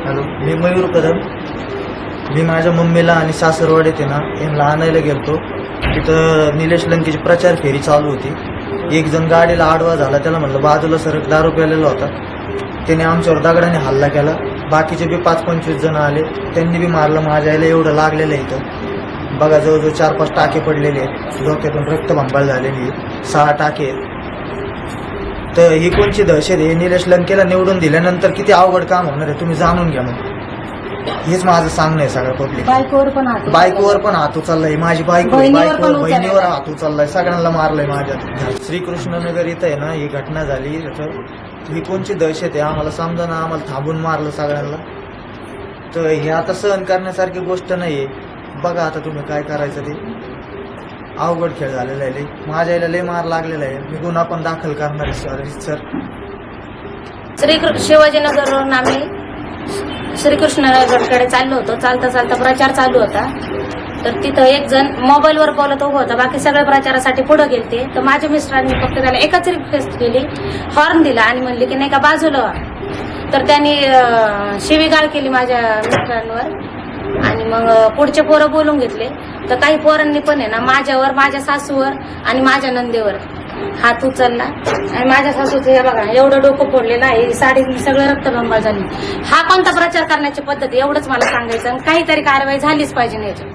Hello, मी मयूर कदम. मी माझ्या मम्मीला आणि सासरवाडीत आहे ना यांना आणायला गेलतो. तिथं निलेश लंकेची प्रचार फेरी चालू होती. एक जण गाडीला आडवा झाला, त्याला म्हणलं बाजूला सरक, दारू प्यालेला होता. त्याने आमच्यावर दगडाने हल्ला केला. बाकीचे बी 5-25 जण आले, त्यांनी बी मारलं. माझ्या आईला एवढं लागलेलं आहे इथं बघा, जवळजवळ 4-5 टाके पडलेले आहेत, डोक्यातून रक्तभंबाळ झालेली आहे, 6 टाके आहेत. तर ही कोणची दहशत आहे? निलेश लंकेला निवडून दिल्यानंतर किती अवघड काम होणार आहे तुम्ही जाणून घ्या. मग हेच माझं सांगणं आहे सगळं पब्लिक. बायकोवर पण हात उचललाय, माझी बहिणीवर हात उचललाय, सगळ्यांना मारलंय माझ्या. श्रीकृष्णनगर इथं आहे ना ही घटना झाली. ही कोणची दहशत आहे आम्हाला समजा ना. आम्हाला थांबून मारलं सगळ्यांना. तर हे आता सहन करण्यासारखी गोष्ट नाहीये. बघा आता तुम्ही काय करायचं ते. अवघड खेळ झालेला आहे. माझ्या आईला लय मार लागलेला आहे. मी गुन्हा पण दाखल करणार आहे सर. शिवाजीनगरवरून आम्ही श्रीकृष्णनगरकडे चाललो होतो. चालता चालता प्रचार चालू होता. तर तिथं एक जण मोबाईलवर बोलत उभं होता, बाकी सगळे प्रचारासाठी पुढे गेलते. तर माझ्या मिस्टरांनी फक्त त्याला एकच रिक्वेस्ट केली, हॉर्न दिला आणि म्हणले की नाही का बाजूला व्हा. तर त्यांनी शिवीगाळ केली माझ्या मिस्टरांवर आणि मग पुढचे पोरं बोलून घेतले. तर काही पोरांनी पण आहे ना माझ्यावर, माझ्या सासूवर आणि माझ्या नंदेवर हात उचलला. आणि माझ्या सासूचं हे बघा एवढं डोकं फोडलेलं आहे, साडी सगळं रक्तभंबाळ झाली. हा कोणता प्रचार करण्याची पद्धत? एवढंच मला सांगायचं. काहीतरी कारवाई झालीच पाहिजे याच्यात.